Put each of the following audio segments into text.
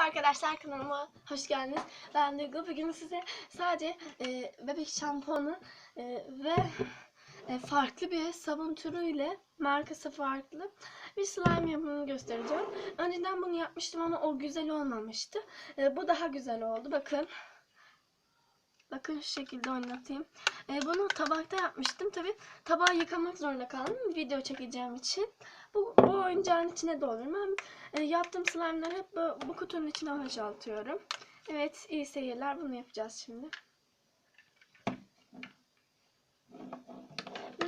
Arkadaşlar, kanalıma hoş geldiniz. Ben Duygu. Bugün size sadece bebek şampuanı ve farklı bir sabun türüyle, markası farklı bir slime yapımını göstereceğim. Önceden bunu yapmıştım ama o güzel olmamıştı. Bu daha güzel oldu. Bakın şu şekilde oynatayım. Bunu tabakta yapmıştım. Tabi tabağı yıkamak zorunda kaldım video çekeceğim için. Bu oyuncağın içine dolduruyorum. Ben yaptığım slime'ları hep bu kutunun içine boşaltıyorum. Evet, iyi seyirler. Bunu yapacağız şimdi.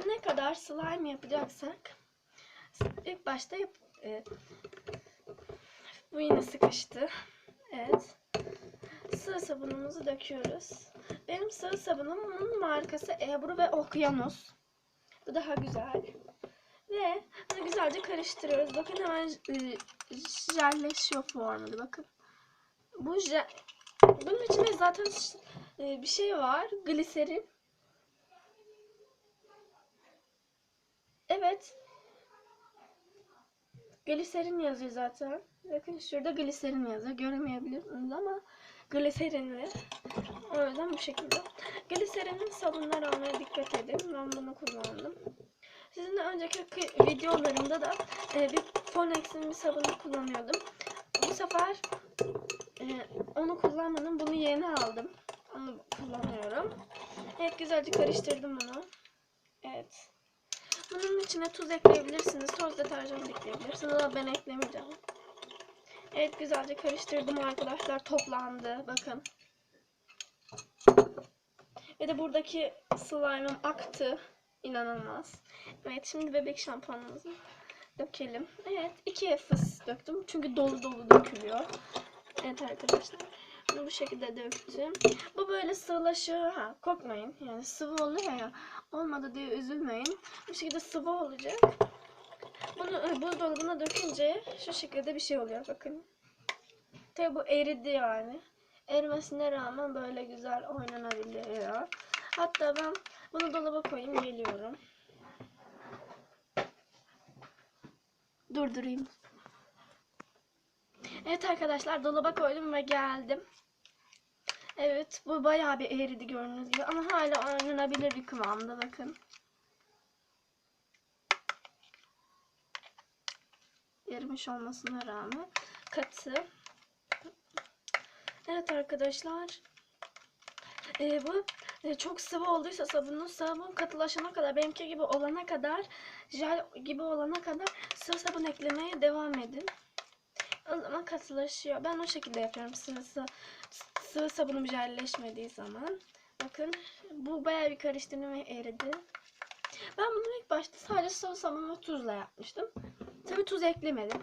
Ne kadar slime yapacaksak ilk başta bu yine sıkıştı. Evet. Sıvı sabunumuzu döküyoruz. Benim sıvı sabunumun markası Ebru ve Okyanus. Bu daha güzel. Ve bunu güzelce karıştırıyoruz. Bakın hemen jelleşiyor formunda. Bakın. Bunun içinde zaten bir şey var. Gliserin. Evet. Gliserin yazıyor zaten. Bakın şurada gliserin yazıyor. Göremeyebilirsiniz ama gliserinli. O yüzden bu şekilde. Gliserinin sabunlar almaya dikkat edin. Ben bunu kullandım. Sizin de önceki videolarımda da bir Fonex'in bir sabunu kullanıyordum. Bu sefer onu kullanmadım. Bunu yeni aldım. Onu kullanıyorum. Evet, güzelce karıştırdım bunu. Evet. Bunun içine tuz ekleyebilirsiniz. Toz deterjan ekleyebilirsiniz ama ben eklemeyeceğim. Evet, güzelce karıştırdım arkadaşlar. Toplandı. Bakın. Ve de buradaki slime'ım aktı. İnanılmaz. Evet, şimdi bebek şampuanımızı dökelim. Evet, 2 fıs döktüm. Çünkü dolu dolu dökülüyor. Evet arkadaşlar. Bunu bu şekilde döktüm. Bu böyle sıvılaşıyor. Korkmayın. Yani sıvı oluyor ya. Olmadı diye üzülmeyin. Bu şekilde sıvı olacak. Bunu buzdolabına dökünce şu şekilde bir şey oluyor. Bakın. Tabi bu eridi yani. Erimesine rağmen böyle güzel oynanabiliyor. Hatta ben bunu dolaba koyayım, geliyorum. Durdurayım. Evet arkadaşlar, dolaba koydum ve geldim. Evet, bu bayağı bir eridi gördüğünüz gibi ama hala oynanabilir bir kıvamda, bakın. Erimiş olmasına rağmen katı. Evet arkadaşlar. Bu çok sıvı olduysa sabun katılaşana kadar, benimki gibi olana kadar, jel gibi olana kadar sıvı sabun eklemeye devam edin. O zaman katılaşıyor. Ben o şekilde yapıyorum sıvı sabunum jelleşmediği zaman. Bakın, bu bayağı bir karıştırdım ve eridi. Ben bunu ilk başta sadece sıvı sabun ve tuzla yapmıştım. Tabii tuz eklemedim.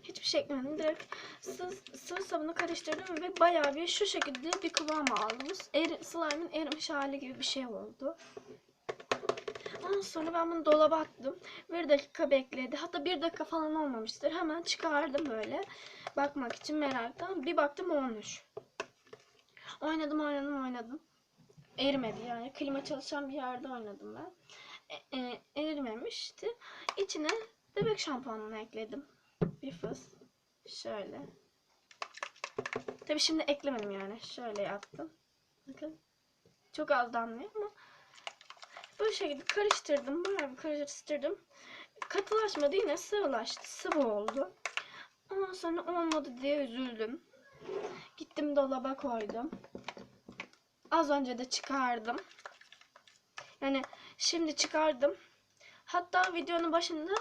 Hiçbir şey eklemedim. Direkt sıvı sabunu karıştırdım ve bayağı bir şu şekilde bir kıvam aldım. Slime'ın erimiş hali gibi bir şey oldu. Ondan sonra ben bunu dolaba attım. 1 dakika bekledi. Hatta 1 dakika falan olmamıştır. Hemen çıkardım böyle. Bakmak için meraktan. Bir baktım olmuş. Oynadım. Erimedi yani. Klima çalışan bir yerde oynadım ben. Erimemişti. İçine bebek şampuanını ekledim. Bir fıs. Şöyle. Tabi şimdi eklemedim yani. Şöyle yaptım. Bakın. Çok az damlıyor ama bu şekilde karıştırdım. Bayağı bir karıştırdım. Katılaşmadı, yine sıvılaştı. Sıvı oldu. Ondan sonra olmadı diye üzüldüm. Gittim dolaba koydum. Az önce de çıkardım. Yani şimdi çıkardım. Hatta videonun başında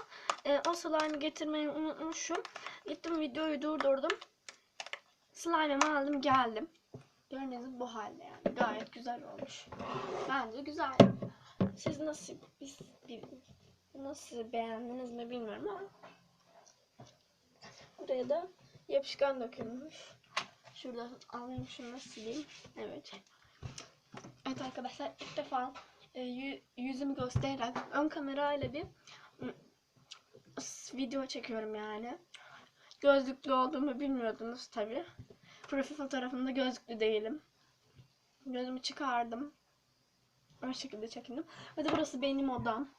o slime'ı getirmeyi unutmuşum. Gittim, videoyu durdurdum. Slime'ımı aldım, geldim. Gördüğünüz gibi bu halde yani. Gayet güzel olmuş. Bence güzel. Siz nasıl beğendiniz mi bilmiyorum ama buraya da yapışkan dökülmüş. Şurada alayım, şunu sileyim. Evet. Evet arkadaşlar, ilk defa yüzümü göstererek ön kamerayla bir video çekiyorum yani. Gözlüklü olduğumu bilmiyordunuz tabi. Profil fotoğrafımda gözlüklü değilim. Gözümü çıkardım. O şekilde çekindim. Ve de burası benim odam.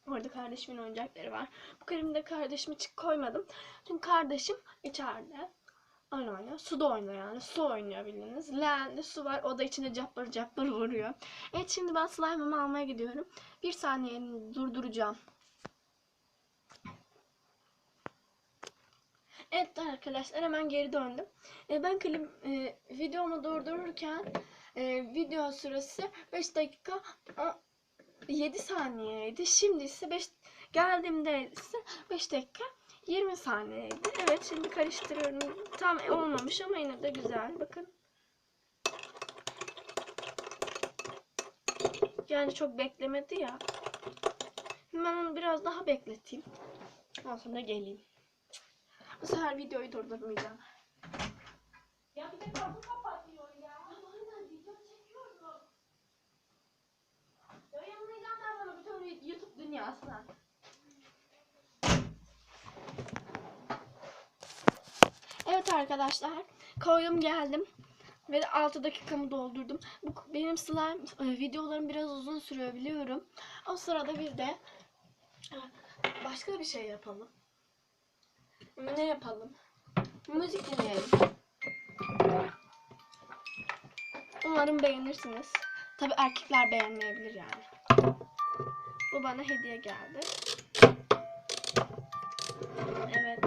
Orada kardeşimin oyuncakları var. Bu kremi de kardeşime koymadım. Çünkü kardeşim içeride. Oyun oynuyor. Suda oynuyor yani. Su oynuyor bildiğiniz. Leğende su var. O da içine cappır cappır vuruyor. Evet, şimdi ben slime'ımı almaya gidiyorum. Bir saniye durduracağım. Evet arkadaşlar, hemen geri döndüm. Ben videomu durdururken video süresi 5 dakika 7 saniyeydi. Şimdi ise geldiğimde ise 5 dakika 20 saniyeydi. Evet, şimdi karıştırıyorum. Tam olmamış ama yine de güzel. Bakın. Yani çok beklemedi ya. Ben onu biraz daha bekleteyim. Ondan sonra geleyim. Bu sefer videoyu durdurmayacağım. Ya bir de kapı kapatıyor ya. Aynen, video çekiyorum. Yayınlayacağım ben bunu bütün YouTube dünyasına. Evet arkadaşlar, koydum geldim ve 6 dakikamı doldurdum. Benim slime videolarım biraz uzun sürüyor biliyorum. O sırada bir de başka bir şey yapalım. Ne yapalım? Müzik dinleyelim. Umarım beğenirsiniz. Tabii erkekler beğenmeyebilir yani. Bu bana hediye geldi. Evet.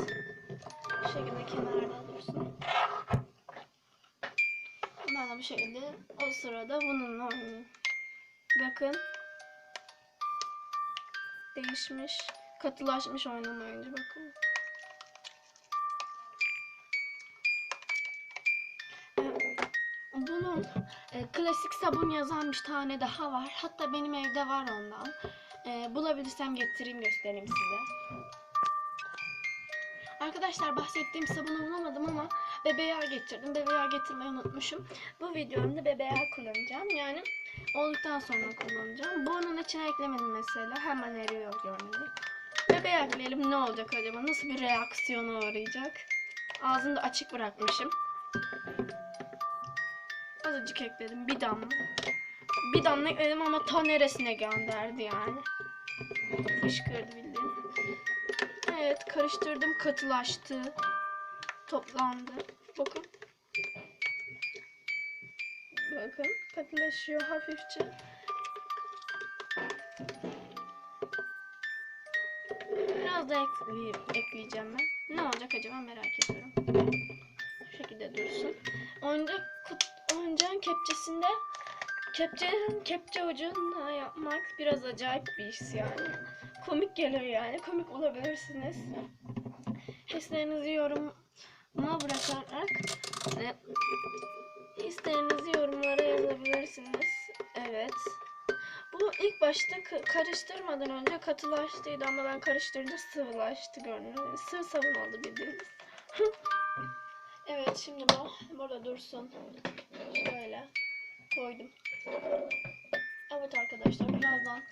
Bu şekilde kenarda dursun. Ben de bu şekilde o sırada bununla oynayayım. Bakın. Değişmiş. Katılaşmış oynamayınca bakın. Bunun klasik sabun yazan bir tane daha var. Hatta benim evde var ondan. Bulabilirsem getireyim, göstereyim size. Arkadaşlar, bahsettiğim sabunu bulamadım ama bebeği getirdim. Bebeği getirmeyi unutmuşum. Bu videomda bebeği kullanacağım. Yani olduktan sonra kullanacağım. Bunun içine eklemedim mesela. Hemen eriyor gördüğünüz. Bebeği ekleyelim, ne olacak acaba? Nasıl bir reaksiyona uğrayacak? Ağzını da açık bırakmışım. Azıcık ekledim. Bir damla. Bir damla ekledim ama ta neresine gönderdi yani. Fışkırdı bildiğin. Evet, karıştırdım, katılaştı. Toplandı. Bakın. Bakın, katılaşıyor hafifçe. Biraz da ekleyeceğim ben. Ne olacak acaba merak ediyorum. Şu şekilde dursun. Oyuncağın kepçesinde kepçe ucunda yapmak biraz acayip bir iş yani. Komik geliyor yani. Komik bulabilirsiniz. Hislerinizi yoruma bırakarak hislerinizi yorumlara yazabilirsiniz. Evet. Bu ilk başta karıştırmadan önce katılaştıydı ama ben karıştırınca sıvılaştı gördüğünüz gibi. Sıvı sabun oldu bildiğiniz. Evet, şimdi bu burada dursun. Şöyle koydum. Evet arkadaşlar, birazdan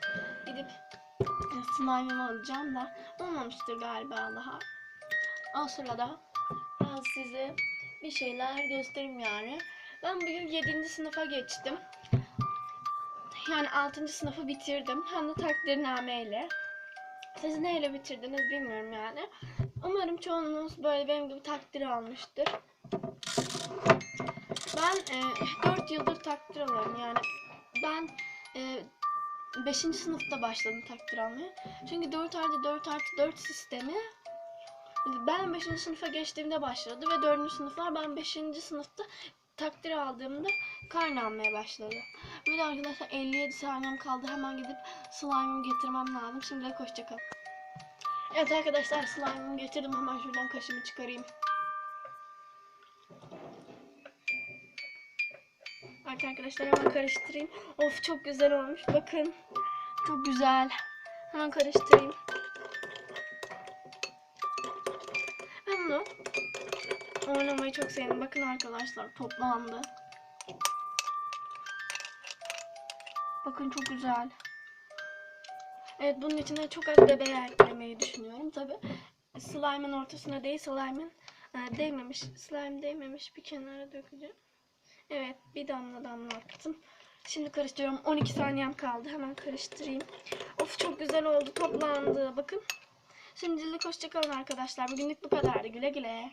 gidip slime'ımı alacağım da olmamıştır galiba daha. O sırada ben size bir şeyler göstereyim yani. Ben bugün 7. sınıfa geçtim. Yani 6. sınıfı bitirdim. Hem de takdirnameyle. Siz neyle bitirdiniz bilmiyorum yani. Umarım çoğunuz böyle benim gibi takdir almıştır. Ben 4 yıldır takdir alıyorum yani. Ben 5. sınıfta başladım takdir almaya. Çünkü 4+4+4 sistemi ben 5. sınıfa geçtiğimde başladı ve 4. sınıflar ben 5. sınıfta takdir aldığımda karne almaya başladı. Böyle arkadaşlar, 57 saniyem kaldı. Hemen gidip slime'ımı getirmem lazım. Şimdilik hoşçakalın. Evet arkadaşlar, slime'ımı getirdim. Hemen şuradan kaşımı çıkarayım. Arkadaşlar, hemen karıştırayım. Of, çok güzel olmuş. Bakın. Çok güzel. Hemen karıştırayım. Ben bunu oynamayı çok sevdim. Bakın arkadaşlar, toplandı. Bakın, çok güzel. Evet, bunun içine çok az bebeği eklemeyi düşünüyorum. Tabi slime'ın ortasına değil, slime değmemiş bir kenara dökeceğim. Evet, bir damla attım. Şimdi karıştırıyorum. 12 saniyem kaldı. Hemen karıştırayım. Of, çok güzel oldu. Toplandı. Bakın. Şimdilik hoşçakalın arkadaşlar. Bugünlük bu kadardı. Güle güle.